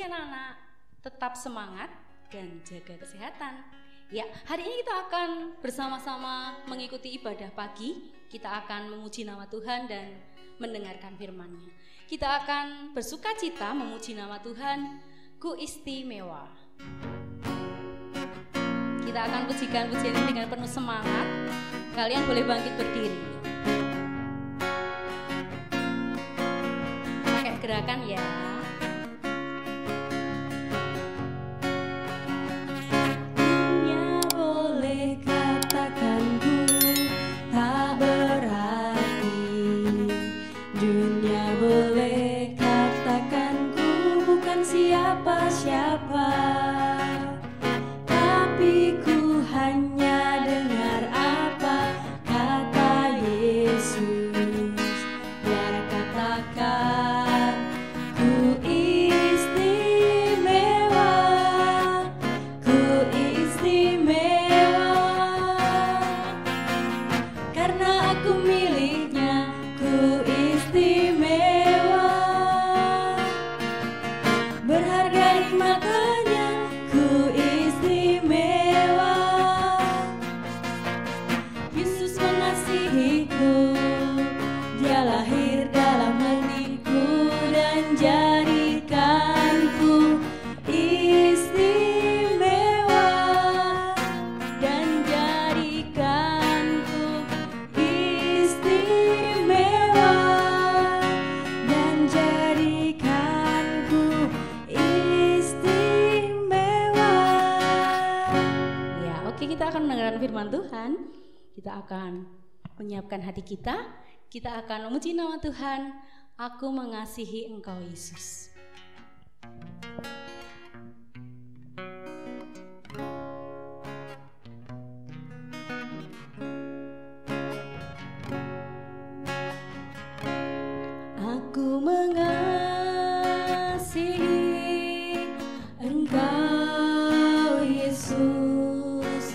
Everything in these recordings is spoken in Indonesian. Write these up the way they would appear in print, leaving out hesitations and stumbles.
anak-anak, tetap semangat dan jaga kesehatan. Ya, hari ini kita akan bersama-sama mengikuti ibadah pagi. Kita akan memuji nama Tuhan dan mendengarkan firman-Nya. Kita akan bersuka cita memuji nama Tuhan, Ku istimewa. Kita akan pujikan pujian ini dengan penuh semangat. Kalian boleh bangkit berdiri. Pakai gerakan ya. Siapa, tapi ku hanya dengar apa kata Yesus. Biar katakan ku istimewa, ku istimewa, karena aku miliknya, ku istimewa, berharga makanya ku istimewa. Yesus mengasihiku, Dia lahir dalam hatiku dan jadikanku istimewa, dan jadikanku istimewa, dan jadikanku kita akan mendengarkan firman Tuhan. Kita akan menyiapkan hati kita. Kita akan memuji nama Tuhan. Aku mengasihi Engkau Yesus. Aku mengasihi Engkau Yesus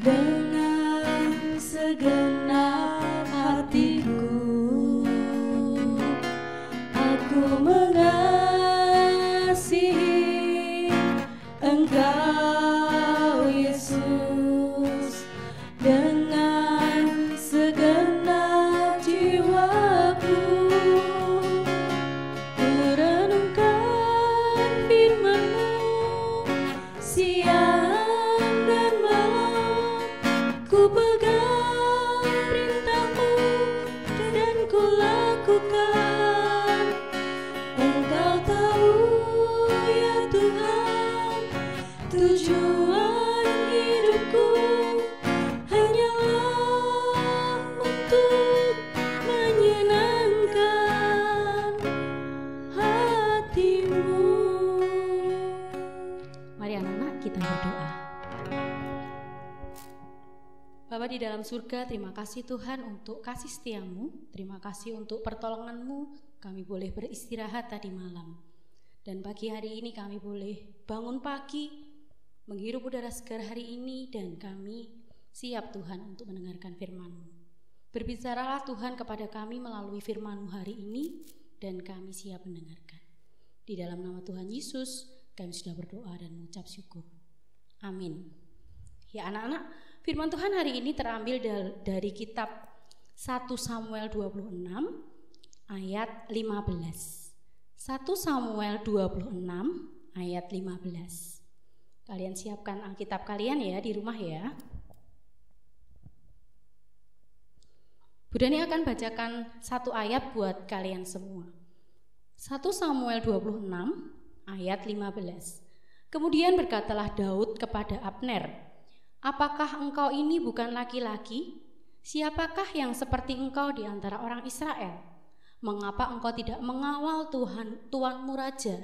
dengan segenap hatiku. Aku mengasihi Engkau Yesus dengan segenap jiwaku. Ku renungkan firman-Mu siang dan malam, ku pegang perintah-Mu dan ku lakukan. Engkau tahu ya Tuhan, tujuan hidupku hanyalah untuk menyenangkan hati-Mu. Mari anak-anak kita berdoa. Bapa di dalam surga, terima kasih Tuhan untuk kasih setia-Mu. Terima kasih untuk pertolongan-Mu. Kami boleh beristirahat tadi malam. Dan pagi hari ini kami boleh bangun pagi, menghirup udara segar hari ini, dan kami siap Tuhan untuk mendengarkan firman-Mu. Berbicaralah Tuhan kepada kami melalui firman-Mu hari ini, dan kami siap mendengarkan. Di dalam nama Tuhan Yesus, kami sudah berdoa dan mengucap syukur. Amin. Ya anak-anak, firman Tuhan hari ini terambil dari kitab 1 Samuel 26 ayat 15. 1 Samuel 26 ayat 15. Kalian siapkan Alkitab kalian ya di rumah ya. Budani akan bacakan satu ayat buat kalian semua. 1 Samuel 26 ayat 15. Kemudian berkatalah Daud kepada Abner, apakah engkau ini bukan laki-laki? Siapakah yang seperti engkau di antara orang Israel? Mengapa engkau tidak mengawal tuanmu raja?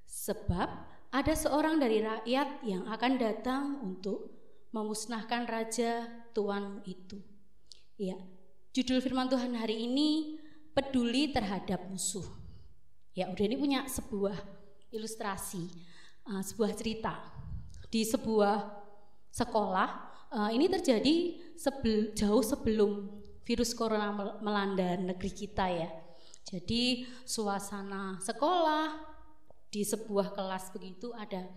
Sebab ada seorang dari rakyat yang akan datang untuk memusnahkan raja tuanmu itu. Ya, judul firman Tuhan hari ini, peduli terhadap musuh. Ya, udah ini punya sebuah ilustrasi, sebuah cerita di sebuah sekolah. Ini terjadi jauh sebelum virus corona melanda negeri kita ya. Jadi suasana sekolah di sebuah kelas begitu ada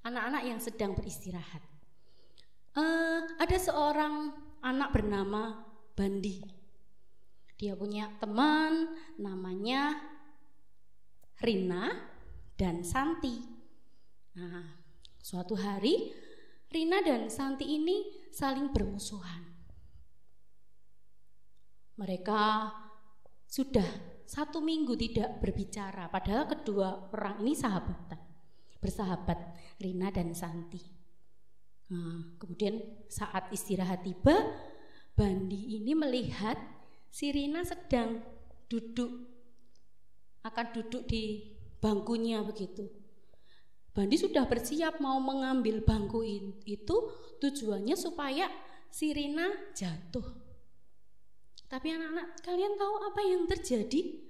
anak-anak yang sedang beristirahat. Ada seorang anak bernama Bandi. Dia punya teman namanya Rina dan Santi. Nah, suatu hari Rina dan Santi ini saling bermusuhan. Mereka sudah 1 minggu tidak berbicara, padahal kedua orang ini bersahabat, Rina dan Santi. Nah, kemudian saat istirahat tiba, Bandi ini melihat si Rina sedang akan duduk di bangkunya begitu. Bandi sudah bersiap mau mengambil bangku itu, tujuannya supaya si Rina jatuh. Tapi anak-anak, kalian tahu apa yang terjadi?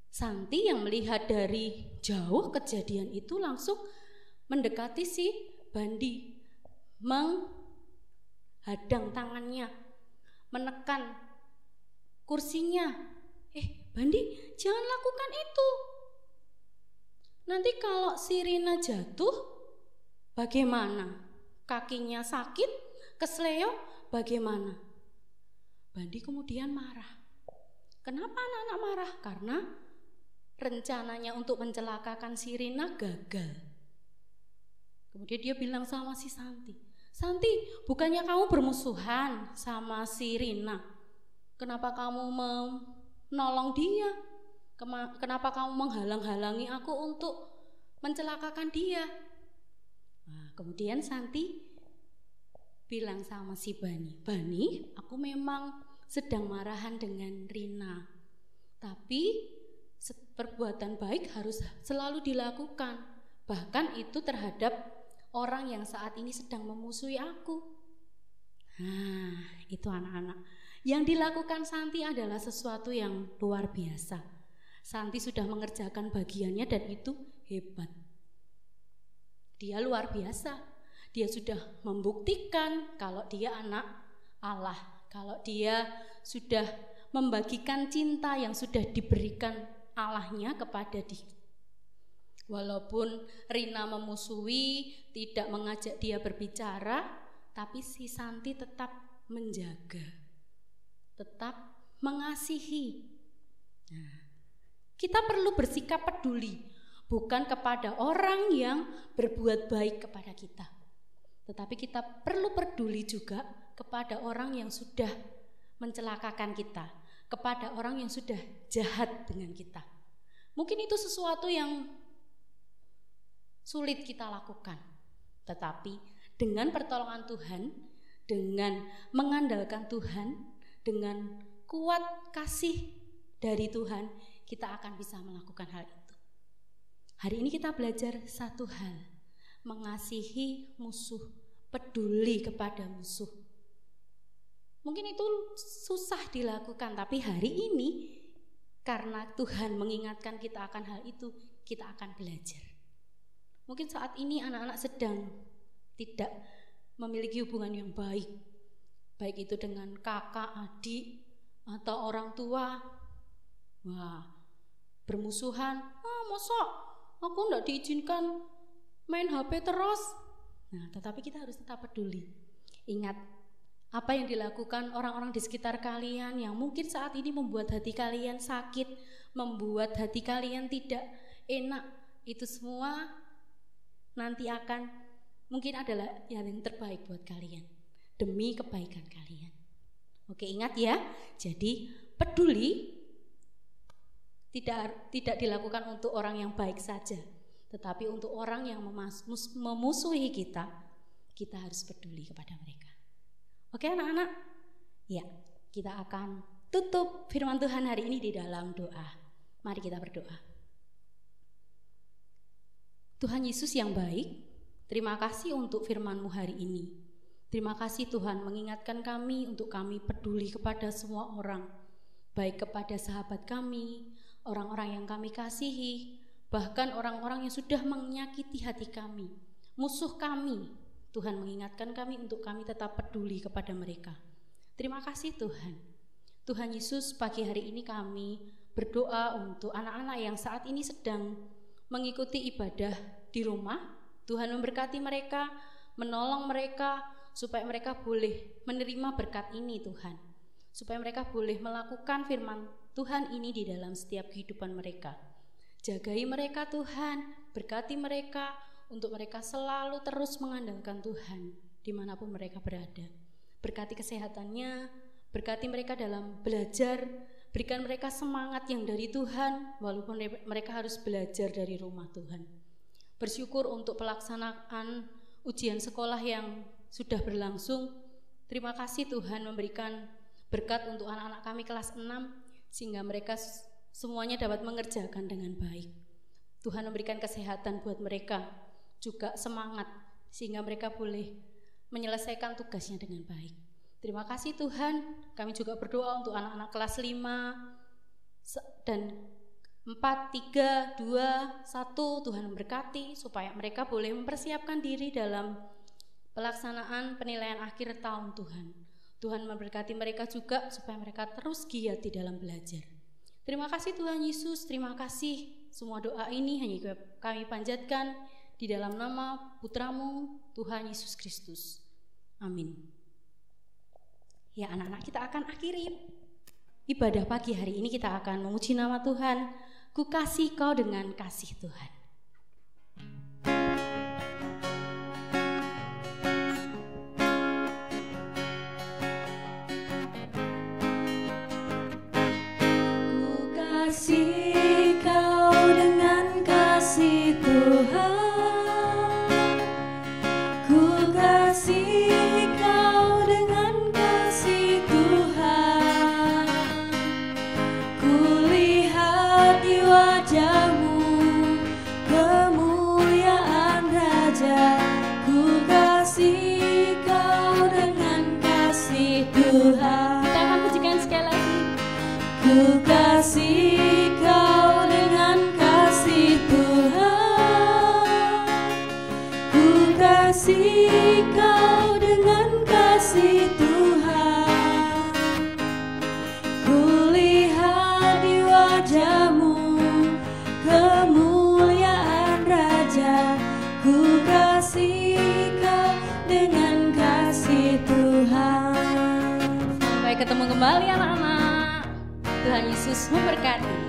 Santi yang melihat dari jauh kejadian itu langsung mendekati si Bandi, menghadang tangannya, menekan kursinya. Bandi, jangan lakukan itu. Nanti kalau si Rina jatuh, bagaimana? Kakinya sakit, kesleo, bagaimana? Bandi kemudian marah. Kenapa anak-anak marah? Karena rencananya untuk mencelakakan si Rina gagal. Kemudian dia bilang sama si Santi, Santi, bukannya kamu bermusuhan sama si Rina? Kenapa kamu menolong dia? Kenapa kamu menghalang-halangi aku untuk mencelakakan dia? Nah, kemudian Santi bilang sama si Bani, aku memang sedang marahan dengan Rina, tapi perbuatan baik harus selalu dilakukan, bahkan itu terhadap orang yang saat ini sedang memusuhi aku. Nah, itu anak-anak, yang dilakukan Santi adalah sesuatu yang luar biasa. Santi sudah mengerjakan bagiannya dan itu hebat. Dia luar biasa. Dia sudah membuktikan kalau dia anak Allah, kalau dia sudah membagikan cinta yang sudah diberikan Allahnya kepada dia. Walaupun Rina memusuhi, tidak mengajak dia berbicara, tapi si Santi tetap menjaga, tetap mengasihi. Nah, kita perlu bersikap peduli, bukan kepada orang yang berbuat baik kepada kita, tetapi kita perlu peduli juga kepada orang yang sudah mencelakakan kita, kepada orang yang sudah jahat dengan kita. Mungkin itu sesuatu yang sulit kita lakukan, tetapi dengan pertolongan Tuhan, dengan mengandalkan Tuhan, dengan kuat kasih dari Tuhan, kita akan bisa melakukan hal itu. Hari ini kita belajar satu hal, mengasihi musuh, peduli kepada musuh. Mungkin itu susah dilakukan, tapi hari ini karena Tuhan mengingatkan kita akan hal itu, kita akan belajar. Mungkin saat ini anak-anak sedang tidak memiliki hubungan yang baik, baik itu dengan kakak, adik, atau orang tua. Wah, bermusuhan, mosok aku enggak diizinkan main HP terus. Nah, tetapi kita harus tetap peduli. Ingat apa yang dilakukan orang-orang di sekitar kalian yang mungkin saat ini membuat hati kalian sakit, membuat hati kalian tidak enak. Itu semua nanti akan mungkin adalah yang terbaik buat kalian, demi kebaikan kalian. Oke, ingat ya. Jadi peduli tidak dilakukan untuk orang yang baik saja, tetapi untuk orang yang memusuhi kita, kita harus peduli kepada mereka. Oke anak-anak? Ya, kita akan tutup firman Tuhan hari ini di dalam doa. Mari kita berdoa. Tuhan Yesus yang baik, terima kasih untuk firman-Mu hari ini. Terima kasih Tuhan mengingatkan kami untuk kami peduli kepada semua orang, baik kepada sahabat kami, orang-orang yang kami kasihi, bahkan orang-orang yang sudah menyakiti hati kami, musuh kami. Tuhan mengingatkan kami untuk kami tetap peduli kepada mereka. Terima kasih Tuhan. Tuhan Yesus, pagi hari ini kami berdoa untuk anak-anak yang saat ini sedang mengikuti ibadah di rumah. Tuhan memberkati mereka, menolong mereka supaya mereka boleh menerima berkat ini Tuhan. Supaya mereka boleh melakukan firman Tuhan ini di dalam setiap kehidupan mereka. Jagai mereka Tuhan, berkati mereka untuk mereka selalu terus mengandalkan Tuhan dimanapun mereka berada. Berkati kesehatannya, berkati mereka dalam belajar, berikan mereka semangat yang dari Tuhan walaupun mereka harus belajar dari rumah Tuhan. Bersyukur untuk pelaksanaan ujian sekolah yang sudah berlangsung. Terima kasih Tuhan memberikan berkat untuk anak-anak kami kelas 6 sehingga mereka semuanya dapat mengerjakan dengan baik. Tuhan memberikan kesehatan buat mereka, juga semangat sehingga mereka boleh menyelesaikan tugasnya dengan baik. Terima kasih Tuhan. Kami juga berdoa untuk anak-anak kelas 5 dan 4, 3, 2, 1. Tuhan memberkati supaya mereka boleh mempersiapkan diri dalam pelaksanaan penilaian akhir tahun Tuhan. Tuhan memberkati mereka juga supaya mereka terus giat di dalam belajar. Terima kasih Tuhan Yesus, terima kasih. Semua doa ini hanya kami panjatkan di dalam nama Putramu Tuhan Yesus Kristus. Amin. Ya anak-anak, kita akan akhiri ibadah pagi hari ini. Kita akan memuji nama Tuhan. Ku kasih kau dengan kasih Tuhan. Kasih kau dengan kasih Tuhan, ku kasih kau dengan kasih Tuhan, ku lihat di wajahmu kemuliaan Raja, ku kasih kau dengan kasih Tuhan. Kita akan pujikan sekali lagi. Ku kasih kau dengan kasih Tuhan, ku kasih kau dengan kasih Tuhan, ku lihat di wajahmu kemuliaan Raja, ku kasih kau dengan kasih Tuhan. Sampai ketemu kembali anak-anak. Tuhan Yesus memberkati.